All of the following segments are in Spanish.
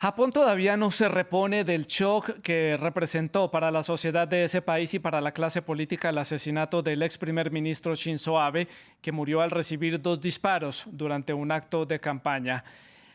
Japón todavía no se repone del shock que representó para la sociedad de ese país y para la clase política el asesinato del ex primer ministro Shinzo Abe, que murió al recibir dos disparos durante un acto de campaña.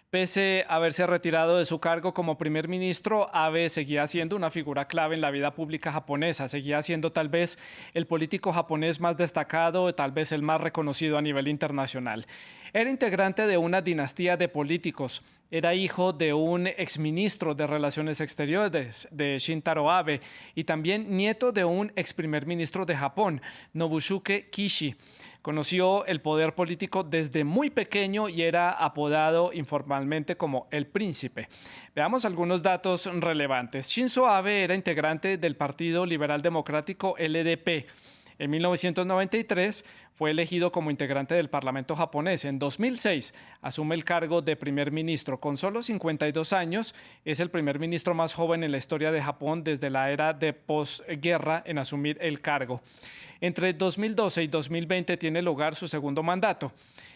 Pese a haberse retirado de su cargo como primer ministro, Abe seguía siendo una figura clave en la vida pública japonesa, seguía siendo tal vez el político japonés más destacado, tal vez el más reconocido a nivel internacional. Era integrante de una dinastía de políticos, era hijo de un exministro de Relaciones Exteriores, de Shintaro Abe, y también nieto de un ex primer ministro de Japón, Nobusuke Kishi. Conoció el poder político desde muy pequeño y era apodado informalmente como el príncipe. Veamos algunos datos relevantes. Shinzo Abe era integrante del Partido Liberal Democrático LDP. En 1993 fue elegido como integrante del Parlamento japonés. En 2006 asume el cargo de primer ministro. Con solo 52 años, es el primer ministro más joven en la historia de Japón desde la era de posguerra en asumir el cargo. Entre 2012 y 2020 tiene lugar su segundo mandato.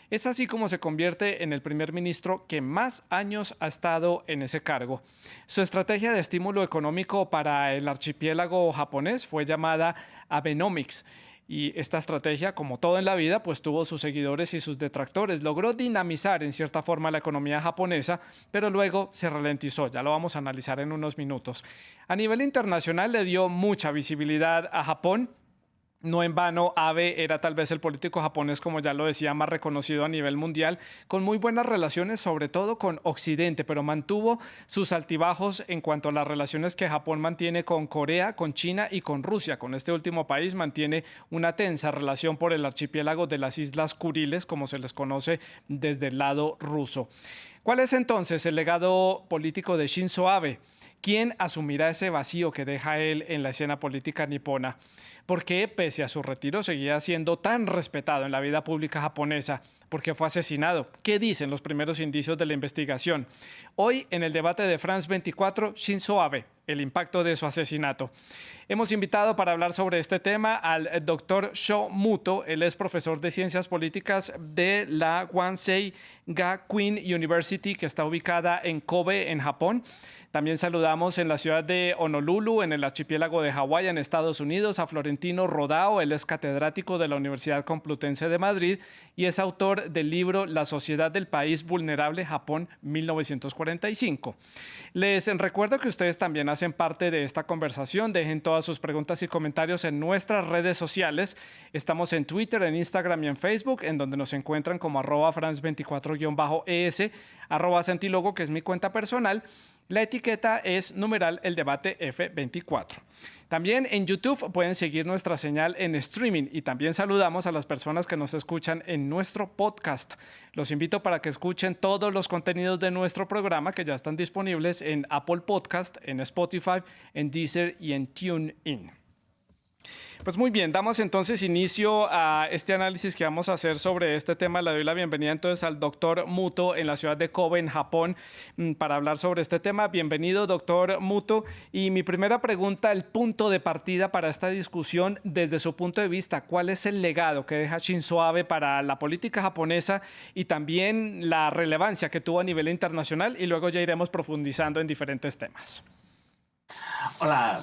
Es así como se convierte en el primer ministro que más años ha estado en ese cargo. Su estrategia de estímulo económico para el archipiélago japonés fue llamada Abenomics. Y esta estrategia, como todo en la vida, pues tuvo sus seguidores y sus detractores. Logró dinamizar en cierta forma la economía japonesa, pero luego se ralentizó. Ya lo vamos a analizar en unos minutos. A nivel internacional le dio mucha visibilidad a Japón. No en vano, Abe era tal vez el político japonés, como ya lo decía, más reconocido a nivel mundial, con muy buenas relaciones, sobre todo con Occidente, pero mantuvo sus altibajos en cuanto a las relaciones que Japón mantiene con Corea, con China y con Rusia. Con este último país mantiene una tensa relación por el archipiélago de las Islas Kuriles, como se les conoce desde el lado ruso. ¿Cuál es entonces el legado político de Shinzo Abe? ¿Quién asumirá ese vacío que deja él en la escena política nipona? ¿Por qué, pese a su retiro, seguía siendo tan respetado en la vida pública japonesa? ¿Por qué fue asesinado? ¿Qué dicen los primeros indicios de la investigación? Hoy, en el debate de France 24, Shinzo Abe, el impacto de su asesinato. Hemos invitado para hablar sobre este tema al doctor Sho Muto. Él es profesor de Ciencias Políticas de la Kwansei Gakuin University, que está ubicada en Kobe, en Japón. También saludamos en la ciudad de Honolulu, en el archipiélago de Hawái, en Estados Unidos, a Florentino Rodao. Él es catedrático de la Universidad Complutense de Madrid y es autor del libro La sociedad del país vulnerable, Japón 1945. Les recuerdo que ustedes también hacen parte de esta conversación. Dejen todas sus preguntas y comentarios en nuestras redes sociales. Estamos en Twitter, en Instagram y en Facebook, en donde nos encuentran como @France24-ES, @Santilogo, que es mi cuenta personal. La etiqueta es numeral el debate F24. También en YouTube pueden seguir nuestra señal en streaming y también saludamos a las personas que nos escuchan en nuestro podcast. Los invito para que escuchen todos los contenidos de nuestro programa que ya están disponibles en Apple Podcast, en Spotify, en Deezer y en TuneIn. Pues muy bien, damos entonces inicio a este análisis que vamos a hacer sobre este tema. Le doy la bienvenida entonces al doctor Muto en la ciudad de Kobe, en Japón, para hablar sobre este tema. Bienvenido, doctor Muto. Y mi primera pregunta, el punto de partida para esta discusión, desde su punto de vista, ¿cuál es el legado que deja Shinzo Abe para la política japonesa y también la relevancia que tuvo a nivel internacional? Y luego ya iremos profundizando en diferentes temas. Hola,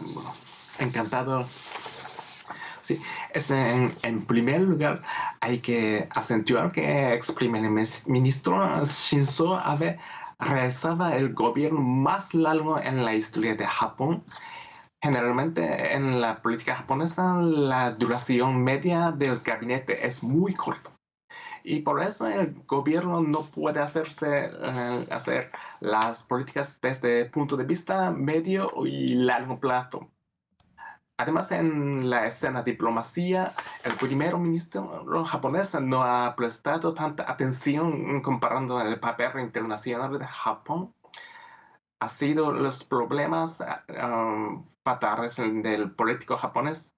encantado. Sí, en primer lugar hay que acentuar que el ex primer ministro Shinzo Abe realizaba el gobierno más largo en la historia de Japón. Generalmente en la política japonesa la duración media del gabinete es muy corta. Y por eso el gobierno no puede hacer las políticas desde el punto de vista medio y largo plazo. Además, en la escena diplomacia, el primer ministro japonés no ha prestado tanta atención comparando el papel internacional de Japón. Ha sido los problemas fatales del político japonés.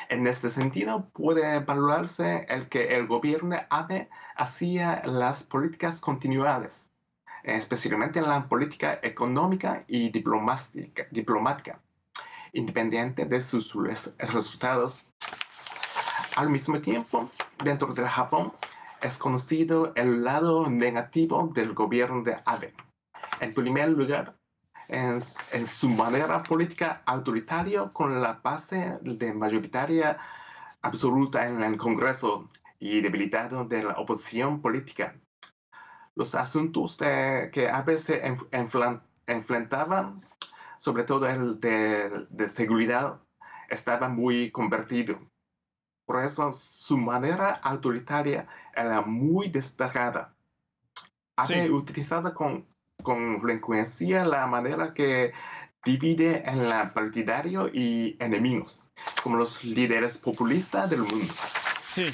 En este sentido, puede valorarse el que el gobierno Abe hacía las políticas continuadas, especialmente en la política económica y diplomática, independiente de sus resultados. Al mismo tiempo, dentro de Japón, es conocido el lado negativo del gobierno de Abe. En primer lugar, en su manera política autoritaria con la base de mayoritaria absoluta en el Congreso y debilidad de la oposición política. Los asuntos que a veces enfrentaban, sobre todo el de seguridad, estaban muy convertidos. Por eso su manera autoritaria era muy destacada. Sí. Había utilizado con frecuencia la manera que divide en la partidario y enemigos, como los líderes populistas del mundo. Sí.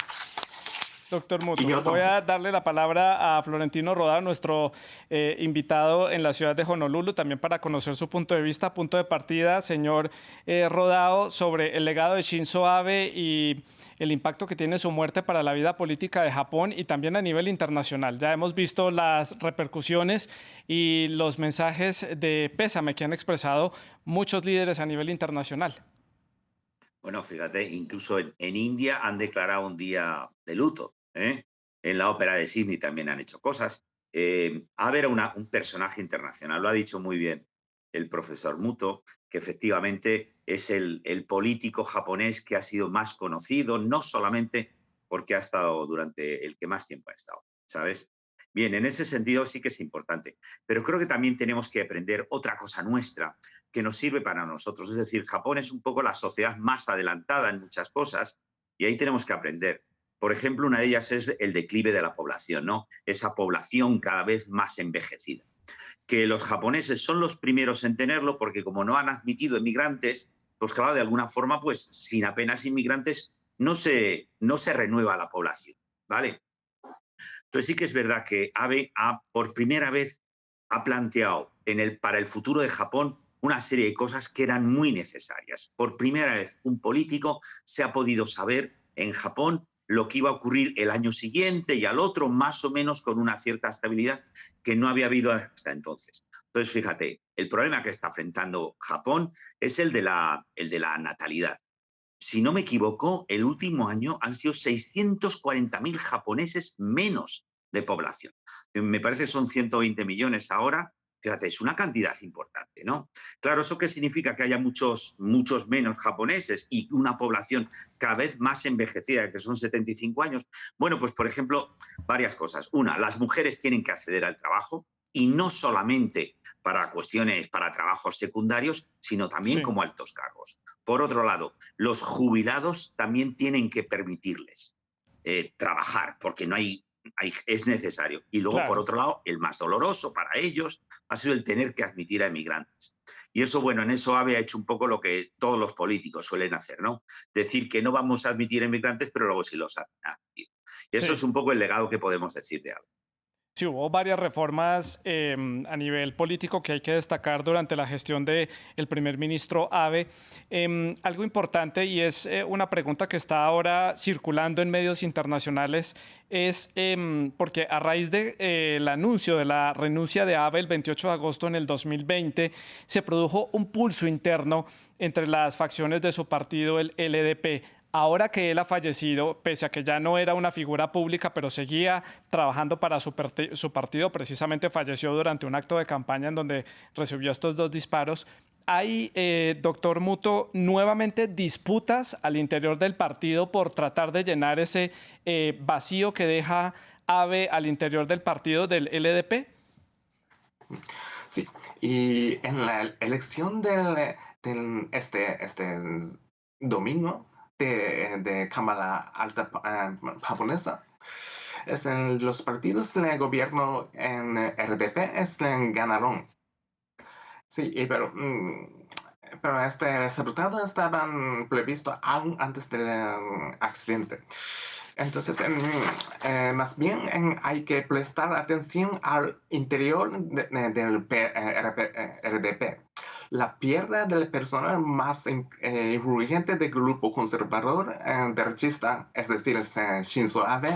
Doctor Y Muto, otro voy a más. darle la palabra a Florentino Rodao, nuestro invitado en la ciudad de Honolulu, también para conocer su punto de vista, punto de partida, señor Rodao, sobre el legado de Shinzo Abe y el impacto que tiene su muerte para la vida política de Japón y también a nivel internacional. Ya hemos visto las repercusiones y los mensajes de pésame que han expresado muchos líderes a nivel internacional. Bueno, fíjate, incluso en India han declarado un día de luto, ¿eh? En la ópera de Sydney también han hecho cosas. Abe era un personaje internacional, lo ha dicho muy bien el profesor Muto, que efectivamente es el político japonés que ha sido más conocido, no solamente porque ha estado durante el que más tiempo ha estado, ¿sabes? Bien, en ese sentido sí que es importante, pero creo que también tenemos que aprender otra cosa nuestra que nos sirve para nosotros. Es decir, Japón es un poco la sociedad más adelantada en muchas cosas y ahí tenemos que aprender. Por ejemplo, una de ellas es el declive de la población, ¿no? Esa población cada vez más envejecida. Que los japoneses son los primeros en tenerlo porque como no han admitido emigrantes, pues claro, de alguna forma, pues sin apenas inmigrantes no se renueva la población, ¿vale? Entonces sí que es verdad que Abe por primera vez ha planteado para el futuro de Japón una serie de cosas que eran muy necesarias. Por primera vez un político se ha podido saber en Japón lo que iba a ocurrir el año siguiente y al otro, más o menos con una cierta estabilidad que no había habido hasta entonces. Entonces, fíjate, el problema que está enfrentando Japón es el de la natalidad. Si no me equivoco, el último año han sido 640.000 japoneses menos de población. Me parece que son 120 millones ahora. Fíjate, es una cantidad importante, ¿no? Claro, ¿eso qué significa? Que haya muchos menos japoneses y una población cada vez más envejecida, que son 75 años. Bueno, pues por ejemplo, varias cosas. Una, las mujeres tienen que acceder al trabajo y no solamente para cuestiones, para trabajos secundarios, sino también Sí, como altos cargos. Por otro lado, los jubilados también tienen que permitirles trabajar, porque es necesario. Y luego, por claro. otro lado, el más doloroso para ellos ha sido el tener que admitir a emigrantes. Y eso, bueno, en eso Abe ha hecho un poco lo que todos los políticos suelen hacer, ¿no? Decir que no vamos a admitir emigrantes, pero luego sí los admitir. Y eso es Sí. un poco el legado que podemos decir de Abe. Sí, hubo varias reformas a nivel político que hay que destacar durante la gestión del primer ministro Abe. Algo importante y es una pregunta que está ahora circulando en medios internacionales es porque a raíz del anuncio de la renuncia de Abe el 28 de agosto en el 2020 se produjo un pulso interno entre las facciones de su partido, el LDP. Ahora que él ha fallecido, pese a que ya no era una figura pública, pero seguía trabajando para su partido, precisamente falleció durante un acto de campaña en donde recibió estos dos disparos. Hay, doctor Muto, nuevamente disputas al interior del partido por tratar de llenar ese vacío que deja Abe al interior del partido del LDP. Sí, y en la elección este domingo de Cámara Alta japonesa, los partidos de gobierno en RDP ganaron. Sí, pero este resultado estaban previsto aún antes del accidente. Entonces, más bien hay que prestar atención al interior del RDP. La pierna del personal más influyente del grupo conservador derechista, es decir, Shinzo Abe,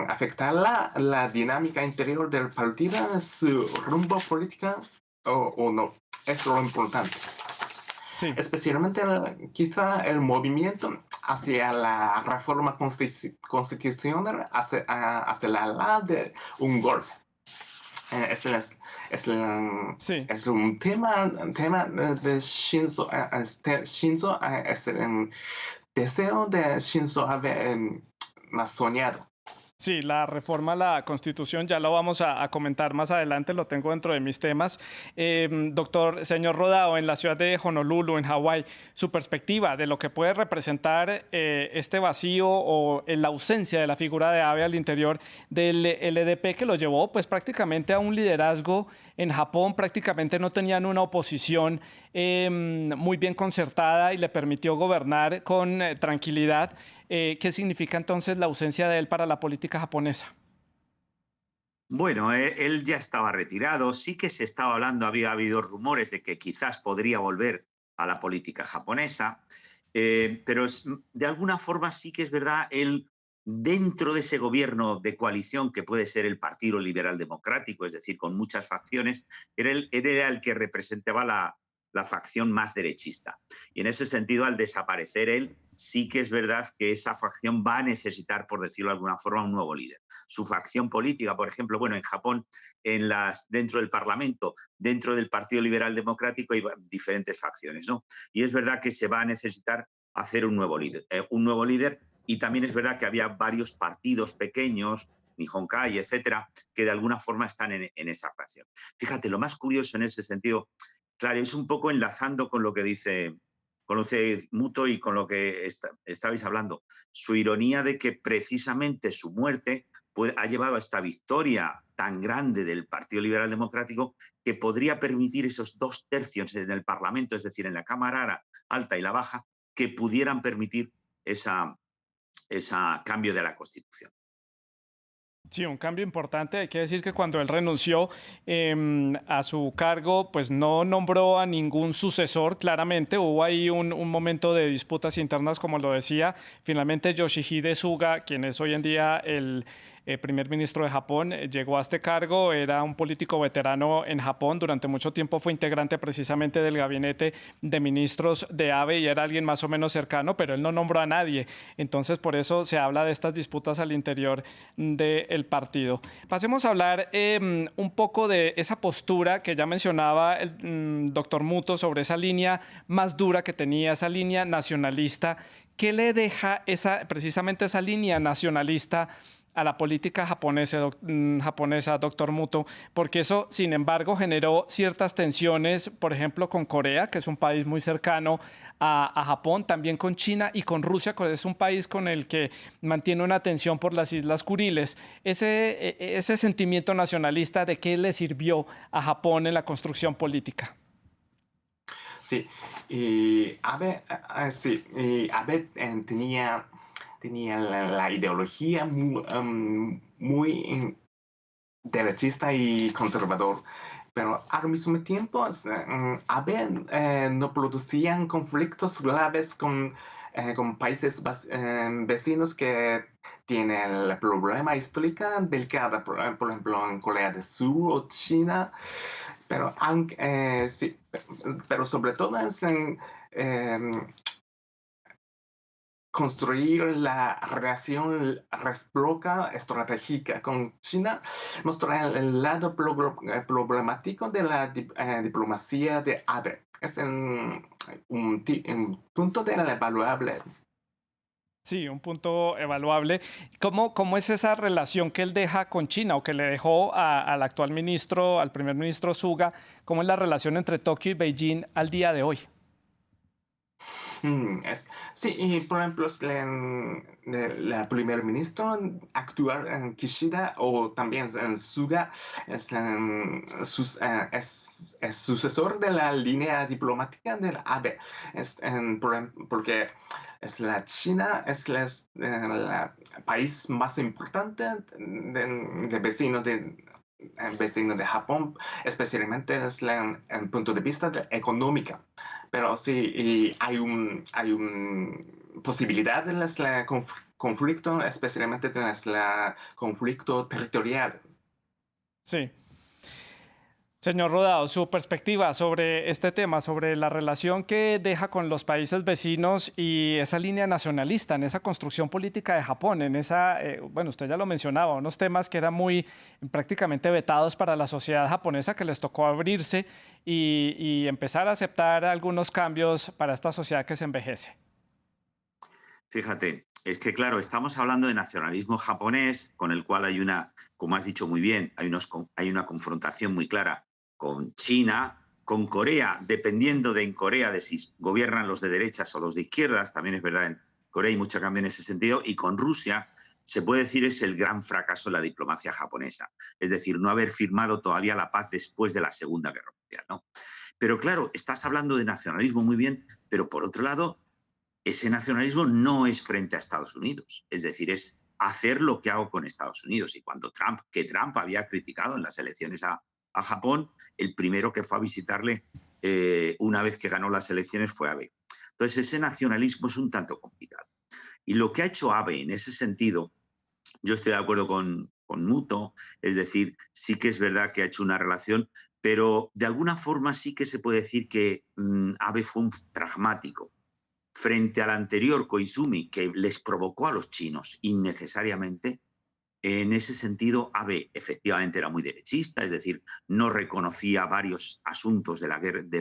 afectará la dinámica interior del partido, su rumbo político o no. Es lo importante. Sí. Especialmente quizá el movimiento hacia la reforma constitucional hacia la de un golpe. Sí. es un tema de Shinzo, Shinzo es el deseo de Shinzo Abe más soñado. Sí, la reforma a la Constitución ya lo vamos a comentar más adelante, lo tengo dentro de mis temas. Doctor, señor Rodao, en la ciudad de Honolulu, en Hawái, su perspectiva de lo que puede representar este vacío o la ausencia de la figura de Abe al interior del LDP que lo llevó pues prácticamente a un liderazgo en Japón, prácticamente no tenían una oposición muy bien concertada y le permitió gobernar con tranquilidad. ¿Qué significa entonces la ausencia de él para la política japonesa? Bueno, él ya estaba retirado, sí que se estaba hablando, había habido rumores de que quizás podría volver a la política japonesa, pero de alguna forma sí que es verdad, él dentro de ese gobierno de coalición que puede ser el Partido Liberal Democrático, es decir, con muchas facciones, era el que representaba la facción más derechista. Y en ese sentido, al desaparecer él, sí que es verdad que esa facción va a necesitar, por decirlo de alguna forma, un nuevo líder. Su facción política, por ejemplo, bueno, en Japón, dentro del Parlamento, dentro del Partido Liberal Democrático hay diferentes facciones, ¿no? Y es verdad que se va a necesitar hacer un nuevo líder, y también es verdad que había varios partidos pequeños, Nihonkai, etcétera, que de alguna forma están en esa facción. Fíjate, lo más curioso en ese sentido, claro, es un poco enlazando con lo que dice Muto y con lo que estabais hablando. Su ironía de que precisamente su muerte ha llevado a esta victoria tan grande del Partido Liberal Democrático que podría permitir esos 2/3 en el Parlamento, es decir, en la Cámara Alta y la Baja, que pudieran permitir ese cambio de la Constitución. Sí, un cambio importante. Hay que decir que cuando él renunció a su cargo, pues no nombró a ningún sucesor, claramente. Hubo ahí un momento de disputas internas, como lo decía. Finalmente, Yoshihide Suga, quien es hoy en día el primer ministro de Japón, llegó a este cargo. Era un político veterano en Japón. Durante mucho tiempo fue integrante precisamente del gabinete de ministros de Abe y era alguien más o menos cercano, pero él no nombró a nadie. Entonces, por eso se habla de estas disputas al interior del partido. Pasemos a hablar un poco de esa postura que ya mencionaba el doctor Muto sobre esa línea más dura que tenía, esa línea nacionalista. ¿Qué le deja precisamente esa línea nacionalista a la política japonesa, doctor Muto? Porque eso, sin embargo, generó ciertas tensiones, por ejemplo, con Corea, que es un país muy cercano a Japón, también con China y con Rusia, que es un país con el que mantiene una tensión por las Islas Kuriles. Ese sentimiento nacionalista, ¿de qué le sirvió a Japón en la construcción política? Sí, y Abe tenía la ideología muy derechista y conservador, pero al mismo tiempo Abe no producían conflictos graves con países vecinos que tienen el problema histórico delicado, por ejemplo, en Corea del Sur o China, pero sí, pero sobre todo es en construir la relación recíproca estratégica con China, mostrar el lado problemático de la diplomacia de Abe. Es un punto de la evaluable. Sí, un punto evaluable. ¿Cómo es esa relación que él deja con China o que le dejó al actual ministro, al primer ministro Suga? ¿Cómo es la relación entre Tokio y Beijing al día de hoy? Sí, y por ejemplo, la primer ministro actual en Kishida o también en Suga es sucesor de la línea diplomática del Abe. Porque la China es el país más importante de vecino de Japón, especialmente desde el punto de vista económico. Pero sí, y hay un posibilidad de conflicto, especialmente de conflicto territorial. Sí. Señor Rodado, su perspectiva sobre este tema, sobre la relación que deja con los países vecinos y esa línea nacionalista en esa construcción política de Japón, en esa, bueno, usted ya lo mencionaba, unos temas que eran muy prácticamente vetados para la sociedad japonesa, que les tocó abrirse y empezar a aceptar algunos cambios para esta sociedad que se envejece. Fíjate, es que claro, estamos hablando de nacionalismo japonés, con el cual hay una, como has dicho muy bien, hay una confrontación muy clara con China, con Corea, dependiendo de en Corea de si gobiernan los de derechas o los de izquierdas, también es verdad, en Corea hay mucho cambio en ese sentido, y con Rusia, se puede decir, es el gran fracaso de la diplomacia japonesa, es decir, no haber firmado todavía la paz después de la Segunda Guerra Mundial, ¿no? Pero claro, estás hablando de nacionalismo muy bien, pero por otro lado, ese nacionalismo no es frente a Estados Unidos, es decir, es hacer lo que hago con Estados Unidos. Y cuando Trump había criticado en las elecciones a Japón, el primero que fue a visitarle una vez que ganó las elecciones fue Abe. Entonces ese nacionalismo es un tanto complicado. Y lo que ha hecho Abe en ese sentido, yo estoy de acuerdo con Muto, es decir, sí que es verdad que ha hecho una relación, pero de alguna forma sí que se puede decir que Abe fue un pragmático frente al anterior Koizumi, que les provocó a los chinos innecesariamente. En ese sentido, Abe efectivamente era muy derechista, es decir, no reconocía varios asuntos de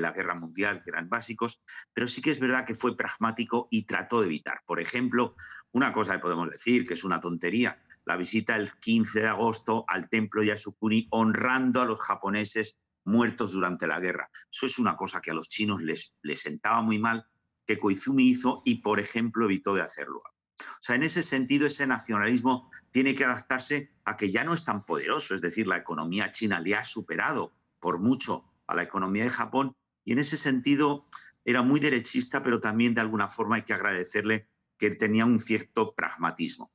la guerra mundial que eran básicos, pero sí que es verdad que fue pragmático y trató de evitar. Por ejemplo, una cosa que podemos decir, que es una tontería, la visita el 15 de agosto al templo Yasukuni honrando a los japoneses muertos durante la guerra. Eso es una cosa que a los chinos les sentaba muy mal, que Koizumi hizo y, por ejemplo, evitó de hacerlo. O sea, en ese sentido, ese nacionalismo tiene que adaptarse a que ya no es tan poderoso, es decir, la economía china le ha superado por mucho a la economía de Japón y en ese sentido era muy derechista, pero también de alguna forma hay que agradecerle que tenía un cierto pragmatismo.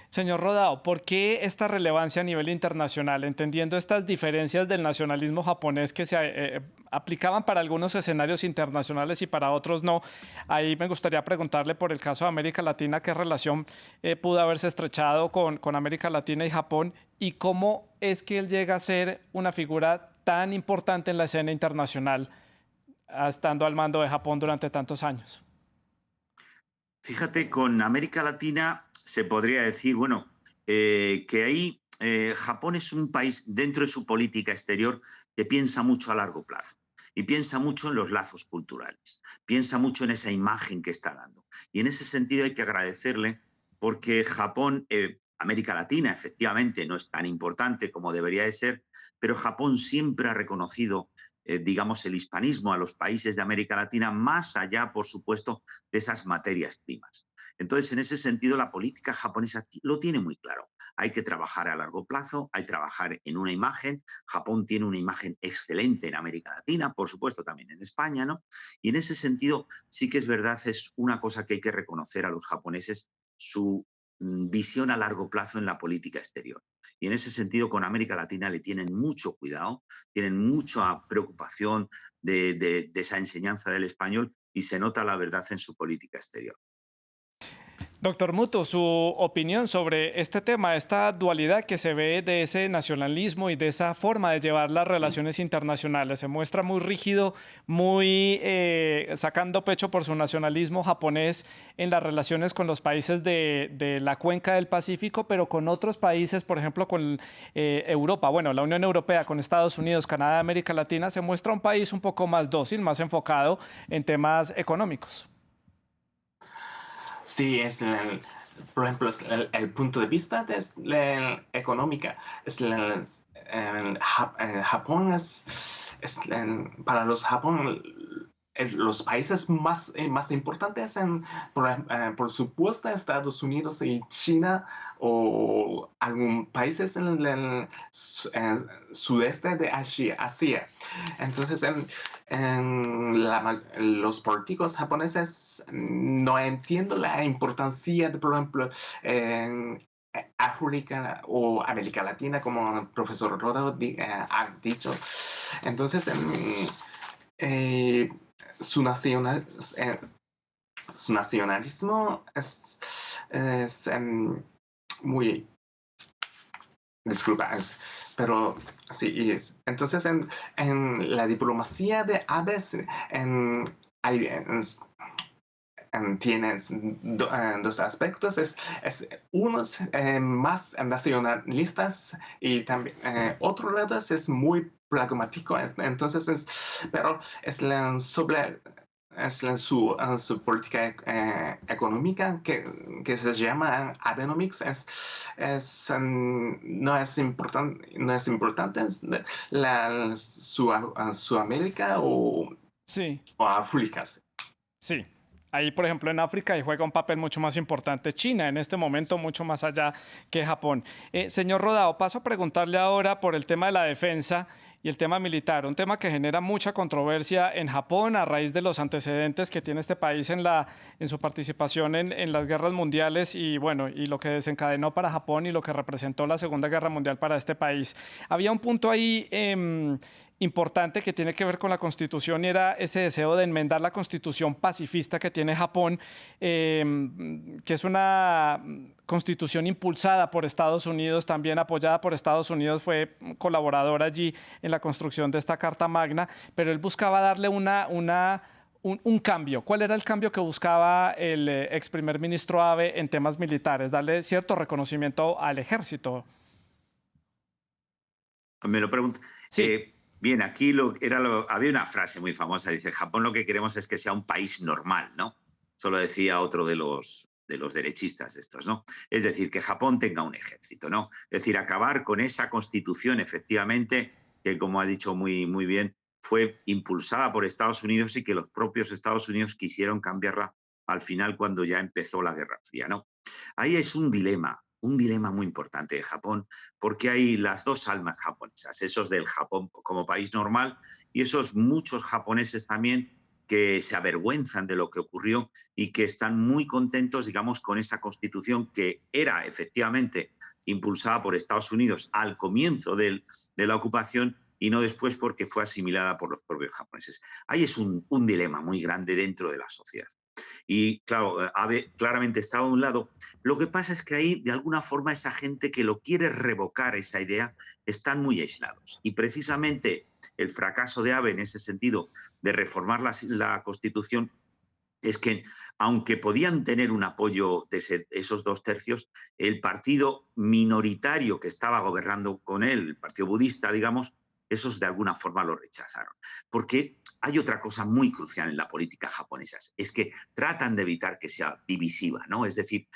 Señor Rodao, ¿por qué esta relevancia a nivel internacional, entendiendo estas diferencias del nacionalismo japonés que se aplicaban para algunos escenarios internacionales y para otros no? Ahí me gustaría preguntarle por el caso de América Latina, qué relación pudo haberse estrechado con América Latina y Japón y cómo es que él llega a ser una figura tan importante en la escena internacional, estando al mando de Japón durante tantos años. Fíjate, con América Latina se podría decir, bueno, que ahí Japón es un país dentro de su política exterior que piensa mucho a largo plazo y piensa mucho en los lazos culturales, piensa mucho en esa imagen que está dando. Y en ese sentido hay que agradecerle porque Japón, América Latina efectivamente no es tan importante como debería de ser, pero Japón siempre ha reconocido digamos, el hispanismo a los países de América Latina, más allá, por supuesto, de esas materias primas. Entonces, en ese sentido, la política japonesa lo tiene muy claro. Hay que trabajar a largo plazo, hay que trabajar en una imagen. Japón tiene una imagen excelente en América Latina, por supuesto, también en España, ¿no? Y en ese sentido, sí que es verdad, es una cosa que hay que reconocer a los japoneses, su visión a largo plazo en la política exterior. Y en ese sentido, con América Latina le tienen mucho cuidado, tienen mucha preocupación de esa enseñanza del español y se nota la verdad en su política exterior. Doctor Muto, su opinión sobre este tema, esta dualidad que se ve de ese nacionalismo y de esa forma de llevar las relaciones internacionales. Se muestra muy rígido, muy sacando pecho por su nacionalismo japonés en las relaciones con los países de la cuenca del Pacífico, pero con otros países, por ejemplo, con Europa, bueno, la Unión Europea, con Estados Unidos, Canadá, América Latina, se muestra un país un poco más dócil, más enfocado en temas económicos. Sí, por ejemplo, es el punto de vista de la económica. Japón para los Japón los países más importantes por supuesto Estados Unidos y China o algunos países en el sudeste de Asia. Entonces, los políticos japoneses no entiendo la importancia de, por ejemplo, en África o América Latina, como el profesor Rodo ha dicho. Entonces, eh, su, nacional, eh, su nacionalismo es muy Disculpa, pero sí, entonces en la diplomacia de aves hay, tiene dos aspectos. Unos más nacionalistas y también otro lado es muy pragmático. Entonces, pero sobre su política económica que se llama Abenomics no es importante Sudamérica Sí. o África. Sí. Ahí, por ejemplo, en África y juega un papel mucho más importante China, en este momento mucho más allá que Japón. Señor Rodao, paso a preguntarle ahora por el tema de la defensa y el tema militar, un tema que genera mucha controversia en Japón a raíz de los antecedentes que tiene este país en su participación en las guerras mundiales y, bueno, y lo que desencadenó para Japón y lo que representó la Segunda Guerra Mundial para este país. Había un punto ahí importante que tiene que ver con la Constitución y era ese deseo de enmendar la Constitución pacifista que tiene Japón, que es una Constitución impulsada por Estados Unidos, también apoyada por Estados Unidos, fue colaborador allí en la construcción de esta Carta Magna, pero él buscaba darle un cambio. ¿Cuál era el cambio que buscaba el ex primer ministro Abe en temas militares? Darle cierto reconocimiento al ejército. Me lo pregunto. Sí. Bien, aquí había una frase muy famosa, dice, Japón lo que queremos es que sea un país normal, ¿no? Eso lo decía otro de los derechistas estos, ¿no? Es decir, que Japón tenga un ejército, ¿no? Es decir, acabar con esa constitución, efectivamente, que como ha dicho muy, muy bien, fue impulsada por Estados Unidos y que los propios Estados Unidos quisieron cambiarla al final cuando ya empezó la Guerra Fría, ¿no? Ahí es un dilema muy importante de Japón, porque hay las dos almas japonesas, esos del Japón como país normal y esos muchos japoneses también que se avergüenzan de lo que ocurrió y que están muy contentos, digamos, con esa constitución que era efectivamente impulsada por Estados Unidos al comienzo de la ocupación y no después porque fue asimilada por los propios japoneses. Ahí es un dilema muy grande dentro de la sociedad. Y claro, Abe claramente estaba a un lado. Lo que pasa es que ahí, de alguna forma, esa gente que lo quiere revocar esa idea están muy aislados. Y precisamente el fracaso de Abe en ese sentido de reformar la Constitución es que, aunque podían tener un apoyo de esos 2/3, el partido minoritario que estaba gobernando con él, el partido budista, digamos, esos de alguna forma lo rechazaron. Porque hay otra cosa muy crucial en la política japonesa, es que tratan de evitar que sea divisiva, ¿no? Es decir,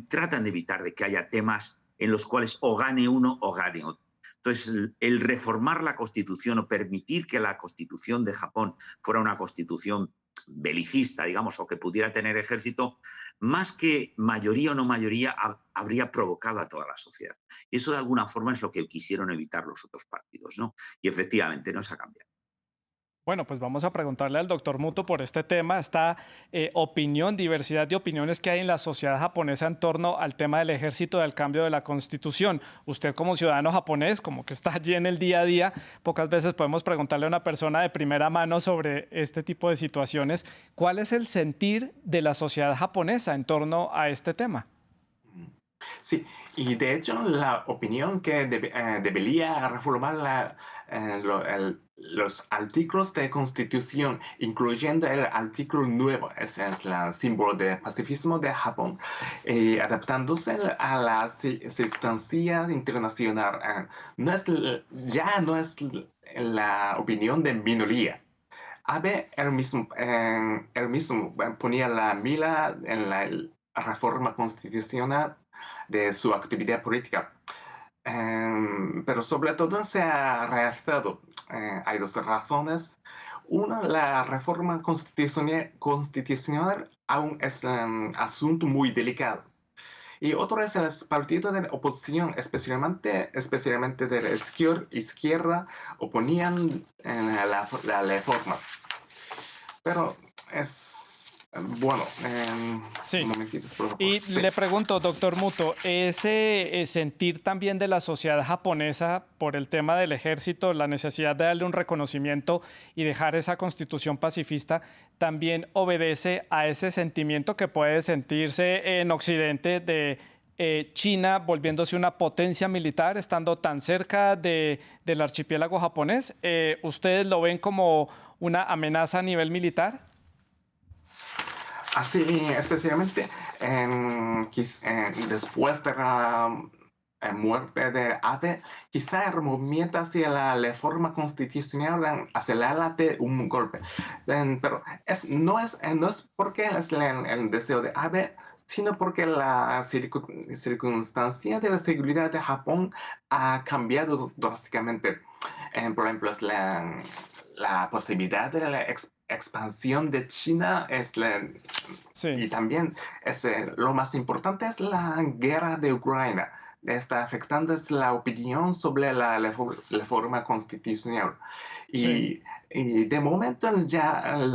tratan de evitar de que haya temas en los cuales o gane uno o gane otro. Entonces, el reformar la Constitución o permitir que la Constitución de Japón fuera una Constitución belicista, digamos, o que pudiera tener ejército, más que mayoría o no mayoría, habría provocado a toda la sociedad. Y eso de alguna forma es lo que quisieron evitar los otros partidos, ¿no? Y efectivamente no se ha cambiado. Bueno, pues vamos a preguntarle al doctor Muto por este tema, esta diversidad de opiniones que hay en la sociedad japonesa en torno al tema del ejército y al cambio de la constitución. Usted como ciudadano japonés, como que está allí en el día a día, pocas veces podemos preguntarle a una persona de primera mano sobre este tipo de situaciones. ¿Cuál es el sentir de la sociedad japonesa en torno a este tema? Sí, y de hecho la opinión que debería reformar los artículos de Constitución, incluyendo el artículo 9, ese es el símbolo de pacifismo de Japón, adaptándose a la circunstancia internacional. Ya no es la opinión de minoría. Abe él mismo ponía la mira en la reforma constitucional de su actividad política. Pero sobre todo se ha realizado. Hay dos razones. Una, la reforma constitucional aún es un asunto muy delicado. Y otro es el partido de la oposición, especialmente de la izquierda, oponían la reforma. Pero es bueno. Sí. Un momentito, por favor. Y Sí. le pregunto, doctor Muto, ese sentir también de la sociedad japonesa por el tema del ejército, la necesidad de darle un reconocimiento y dejar esa constitución pacifista, también obedece a ese sentimiento que puede sentirse en Occidente de China volviéndose una potencia militar, estando tan cerca del archipiélago japonés. ¿Ustedes lo ven como una amenaza a nivel militar? Así, especialmente después de la muerte de Abe, quizá el movimiento hacia la reforma constitucional acelera de un golpe. Pero no es porque es el deseo de Abe, sino porque la circunstancia de la seguridad de Japón ha cambiado drásticamente. Por ejemplo, la posibilidad de la expansión de China y Sí, también lo más importante es la guerra de Ucrania. Está afectando la opinión sobre la reforma constitucional. sí. Y de momento ya el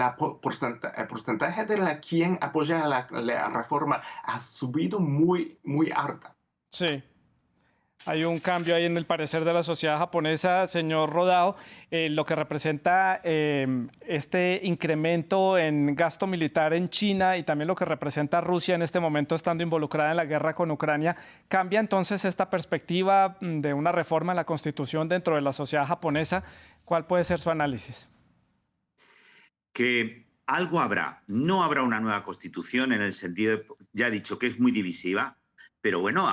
porcentaje de quien apoya la reforma ha subido muy, muy alta. Sí. Hay un cambio ahí en el parecer de la sociedad japonesa, señor Rodao, lo que representa este incremento en gasto militar en China y también lo que representa Rusia en este momento estando involucrada en la guerra con Ucrania. ¿Cambia entonces esta perspectiva de una reforma en la Constitución dentro de la sociedad japonesa? ¿Cuál puede ser su análisis? Que algo habrá. No habrá una nueva constitución en el sentido, ya he dicho, que es muy divisiva, pero bueno,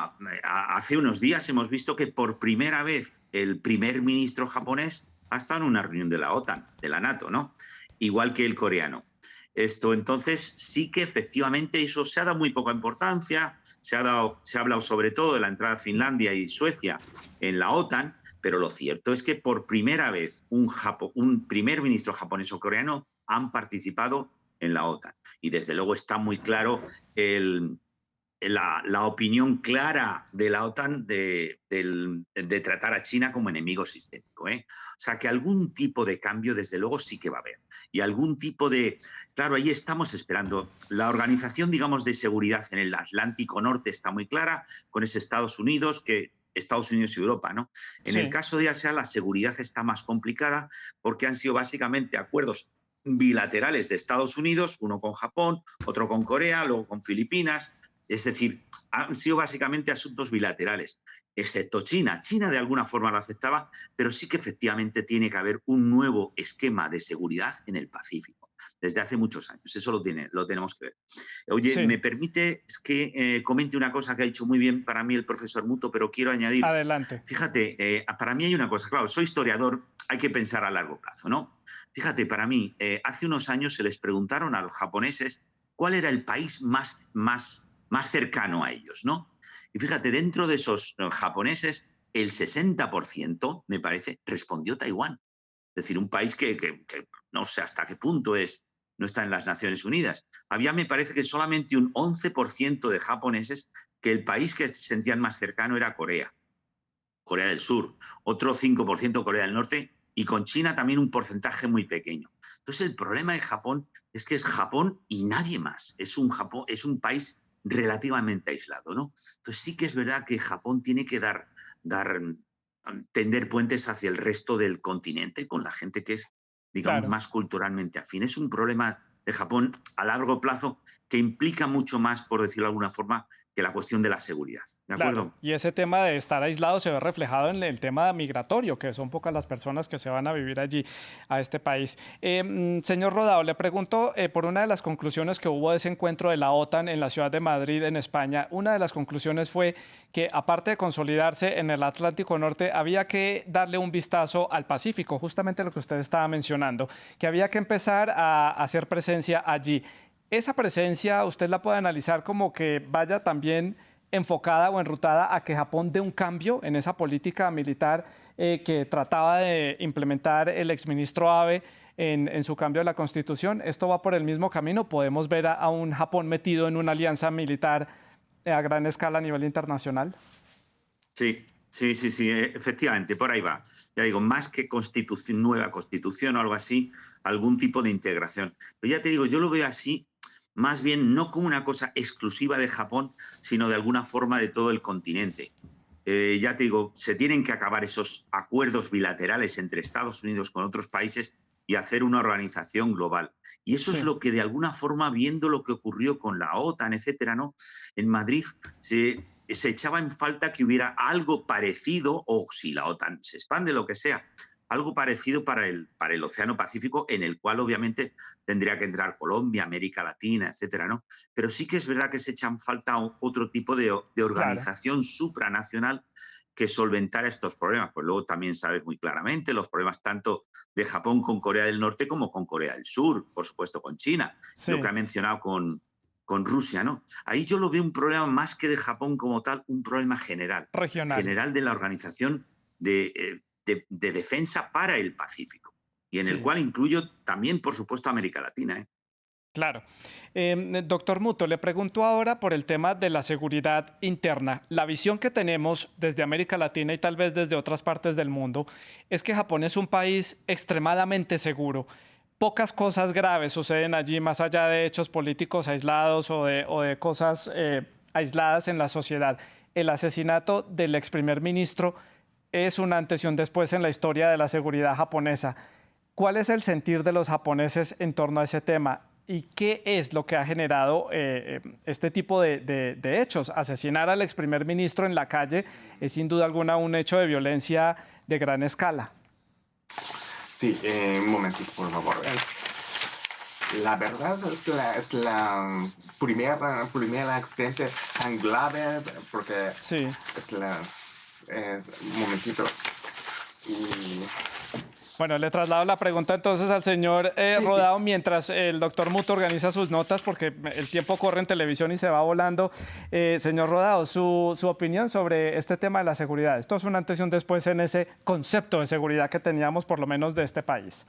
hace unos días hemos visto que por primera vez el primer ministro japonés ha estado en una reunión de la OTAN, de la NATO, ¿no? Igual que el coreano. Esto, entonces, sí que efectivamente eso se ha dado muy poca importancia, se ha hablado sobre todo de la entrada de Finlandia y Suecia en la OTAN, pero lo cierto es que por primera vez un primer ministro japonés o coreano han participado en la OTAN. Y desde luego está muy claro la opinión clara de la OTAN de tratar a China como enemigo sistémico, ¿eh? O sea, que algún tipo de cambio, desde luego, sí que va a haber. Y algún tipo de... Claro, ahí estamos esperando. La organización, digamos, de seguridad en el Atlántico Norte está muy clara, con ese Estados Unidos y Europa, ¿no? En el Sí, caso de Asia, la seguridad está más complicada porque han sido básicamente acuerdos bilaterales de Estados Unidos, uno con Japón, otro con Corea, luego con Filipinas. Es decir, han sido básicamente asuntos bilaterales, excepto China. China de alguna forma lo aceptaba, pero sí que efectivamente tiene que haber un nuevo esquema de seguridad en el Pacífico, desde hace muchos años. Eso lo tenemos que ver. Oye, sí, ¿me permite que comente una cosa que ha dicho muy bien para mí el profesor Muto, pero quiero añadir? adelante. Fíjate, para mí hay una cosa, claro, soy historiador, hay que pensar a largo plazo, ¿no? Fíjate, para mí, hace unos años se les preguntaron a los japoneses cuál era el país más cercano a ellos, ¿no? Y fíjate, dentro de esos japoneses, el 60%, me parece, respondió Taiwán. Es decir, un país que no sé hasta qué punto no está en las Naciones Unidas. Había, me parece que solamente un 11% de japoneses que el país que sentían más cercano era Corea del Sur, otro 5% Corea del Norte y con China también un porcentaje muy pequeño. Entonces el problema de Japón es que es Japón y nadie más. Es un país relativamente aislado, ¿no? Entonces sí que es verdad que Japón tiene que tender puentes hacia el resto del continente con la gente que es, digamos, Claro. más culturalmente afín. Es un problema de Japón a largo plazo que implica mucho más, por decirlo de alguna forma, que la cuestión de la seguridad. ¿De Claro, acuerdo? y ese tema de estar aislado se ve reflejado en el tema migratorio, que son pocas las personas que se van a vivir allí, a este país. Señor Rodao, le pregunto por una de las conclusiones que hubo de ese encuentro de la OTAN en la ciudad de Madrid, en España. Una de las conclusiones fue que, aparte de consolidarse en el Atlántico Norte, había que darle un vistazo al Pacífico, justamente lo que usted estaba mencionando, que había que empezar a hacer presencia allí. Esa presencia usted la puede analizar como que vaya también enfocada o enrutada a que Japón dé un cambio en esa política militar que trataba de implementar el exministro Abe en su cambio de la Constitución. ¿Esto va por el mismo camino? ¿Podemos ver a un Japón metido en una alianza militar a gran escala a nivel internacional? Sí, sí, efectivamente, por ahí va. Ya digo, más que nueva constitución o algo así, algún tipo de integración. Pero ya te digo, yo lo veo así, más bien no como una cosa exclusiva de Japón, sino de alguna forma de todo el continente. Ya te digo, se tienen que acabar esos acuerdos bilaterales entre Estados Unidos con otros países y hacer una organización global. Y eso es Sí, lo que de alguna forma, viendo lo que ocurrió con la OTAN, etcétera, ¿no? En Madrid se echaba en falta que hubiera algo parecido, o si la OTAN se expande, lo que sea, algo parecido para el Océano Pacífico, en el cual obviamente tendría que entrar Colombia, América Latina, etcétera, ¿no? Pero sí que es verdad que se echan falta otro tipo de Claro. organización supranacional que solventara estos problemas. Pues luego también sabes muy claramente los problemas tanto de Japón con Corea del Norte como con Corea del Sur, por supuesto con China, lo que Sí, ha mencionado con Rusia, ¿no? Ahí yo lo veo un problema más que de Japón como tal, un problema regional. general de la organización de defensa para el Pacífico, y en el Sí. cual incluyo también, por supuesto, América Latina, ¿eh? Claro. Doctor Muto, le pregunto ahora por el tema de la seguridad interna. La visión que tenemos desde América Latina y tal vez desde otras partes del mundo es que Japón es un país extremadamente seguro. Pocas cosas graves suceden allí más allá de hechos políticos aislados o de cosas aisladas en la sociedad. El asesinato del ex primer ministro es un antes y un después en la historia de la seguridad japonesa. ¿Cuál es el sentir de los japoneses en torno a ese tema? ¿Y qué es lo que ha generado este tipo de hechos? Asesinar al ex primer ministro en la calle es sin duda alguna un hecho de violencia de gran escala. Sí, un momentito, por favor. La verdad es la primera accidente tan grave porque Sí. es la... un momentito. Y, Bueno, le traslado la pregunta entonces al señor sí, sí. Rodao mientras el doctor Muto organiza sus notas porque el tiempo corre en televisión y se va volando. Señor Rodao, su opinión sobre este tema de la seguridad. Esto es un antes y un después en ese concepto de seguridad que teníamos por lo menos de este país.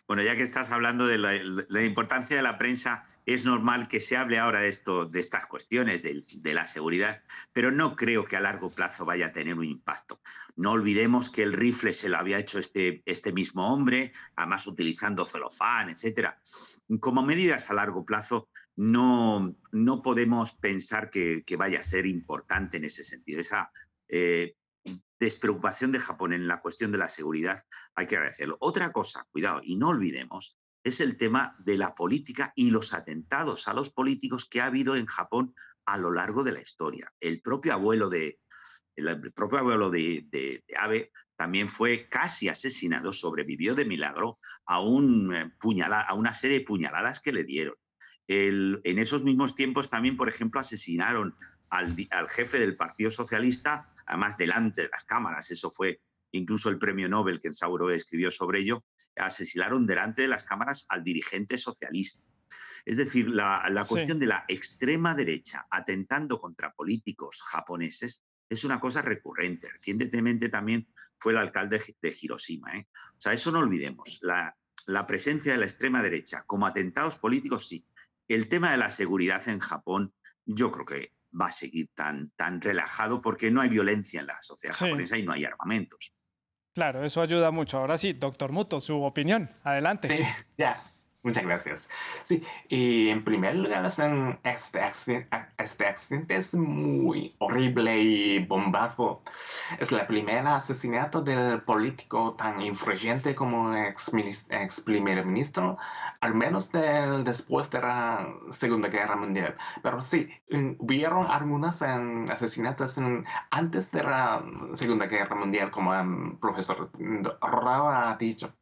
Bueno, ya que estás hablando de la importancia de la prensa, es normal que se hable ahora de esto, de estas cuestiones de la seguridad, pero no creo que a largo plazo vaya a tener un impacto. No olvidemos que el rifle se lo había hecho este mismo hombre, además utilizando celofán, etcétera. Como medidas a largo plazo, no podemos pensar que vaya a ser importante en ese sentido. Esa eh, despreocupación de Japón en la cuestión de la seguridad hay que agradecerlo. Otra cosa, cuidado, y no olvidemos, es el tema de la política y los atentados a los políticos que ha habido en Japón a lo largo de la historia. El propio abuelo de Abe también fue casi asesinado, sobrevivió de milagro a una serie de puñaladas que le dieron. En esos mismos tiempos también, por ejemplo, asesinaron al jefe del Partido Socialista, además delante de las cámaras. Eso fue incluso el premio Nobel que Sauro escribió sobre ello. Asesinaron delante de las cámaras al dirigente socialista. Es decir, la Sí. cuestión de la extrema derecha atentando contra políticos japoneses es una cosa recurrente. Recientemente también fue el alcalde de Hiroshima, ¿eh? O sea, eso no olvidemos. La presencia de la extrema derecha como atentados políticos, sí. El tema de la seguridad en Japón, yo creo que va a seguir tan relajado porque no hay violencia en la sociedad Sí, japonesa y no hay armamentos. claro, eso ayuda mucho. Ahora sí, doctor Muto, su opinión. Adelante. Sí, ya. Muchas gracias. Sí, y en primer lugar, este accidente es muy horrible y bombado. Es el primer asesinato del político tan influyente como ex primer ministro, al menos después de la Segunda Guerra Mundial. Pero sí, hubieron algunos asesinatos antes de la Segunda Guerra Mundial, como el profesor Rao ha dicho.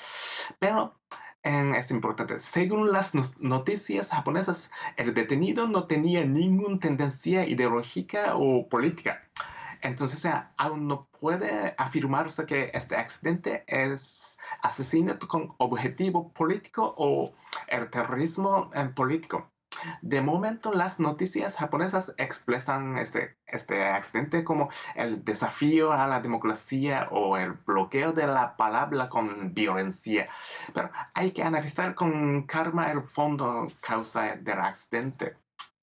Pero es importante. Según las noticias japonesas, el detenido no tenía ninguna tendencia ideológica o política. Entonces, aún no puede afirmarse que este accidente es asesinato con objetivo político o el terrorismo político. De momento, las noticias japonesas expresan este accidente como el desafío a la democracia o el bloqueo de la palabra con violencia. Pero hay que analizar con calma el fondo causa del accidente.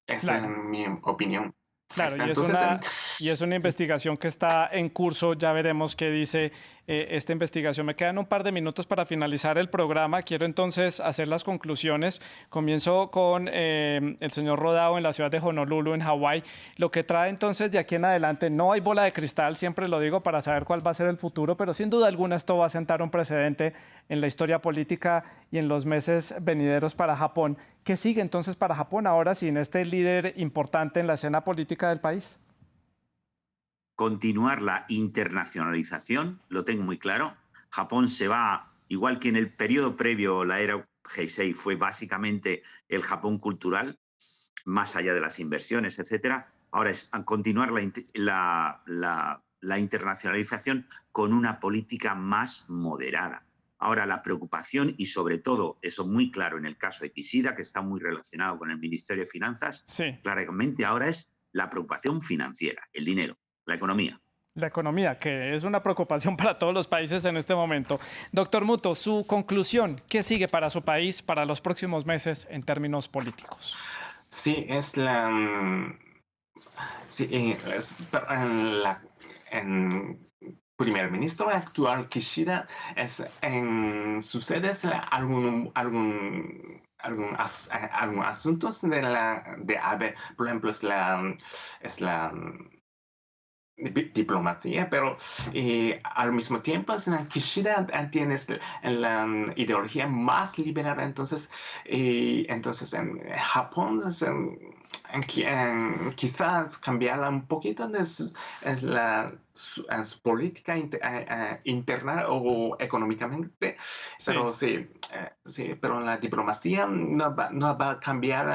Esa es Claro. mi opinión. Claro, Entonces, y es una sí. investigación que está en curso. Ya veremos qué dice esta investigación. Me quedan un par de minutos para finalizar el programa. Quiero entonces hacer las conclusiones. Comienzo con el señor Rodao en la ciudad de Honolulu, en Hawái. Lo que trae entonces de aquí en adelante, no hay bola de cristal, siempre lo digo para saber cuál va a ser el futuro, pero sin duda alguna esto va a sentar un precedente en la historia política y en los meses venideros para Japón. ¿Qué sigue entonces para Japón ahora sin este líder importante en la escena política del país? continuar la internacionalización, lo tengo muy claro. Japón se va, igual que en el periodo previo, la era Heisei fue básicamente el Japón cultural, más allá de las inversiones, etcétera. Ahora es continuar la internacionalización con una política más moderada. Ahora la preocupación, y sobre todo, eso muy claro en el caso de Kishida, que está muy relacionado con el Ministerio de Finanzas, Sí. claramente ahora es la preocupación financiera, el dinero, la economía. La economía, que es una preocupación para todos los países en este momento. Doctor Muto, su conclusión, ¿qué sigue para su país para los próximos meses en términos políticos? Sí, sí, en primer ministro actual Kishida sucede algún asuntos de ABE, por ejemplo, es la diplomacia, pero al mismo tiempo Kishida tiene la ideología más liberal, entonces en Japón quizás cambiarla un poquito es su política interna o económicamente, Sí. pero sí, pero la diplomacia no va a cambiar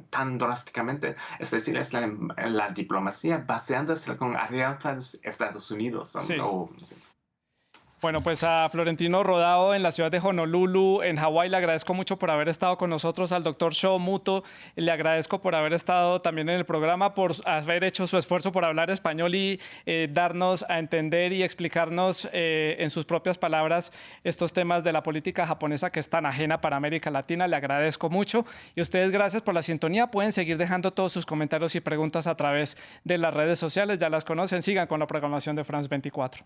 tan drásticamente, es decir, es la diplomacia basándose con alianzas Estados Unidos. Sí. Sí. Bueno, pues a Florentino Rodao en la ciudad de Honolulu, en Hawái, le agradezco mucho por haber estado con nosotros, al doctor Sho Muto, le agradezco por haber estado también en el programa, por haber hecho su esfuerzo por hablar español y darnos a entender y explicarnos en sus propias palabras estos temas de la política japonesa que es tan ajena para América Latina. Le agradezco mucho y a ustedes gracias por la sintonía. Pueden seguir dejando todos sus comentarios y preguntas a través de las redes sociales, ya las conocen. Sigan con la programación de France 24.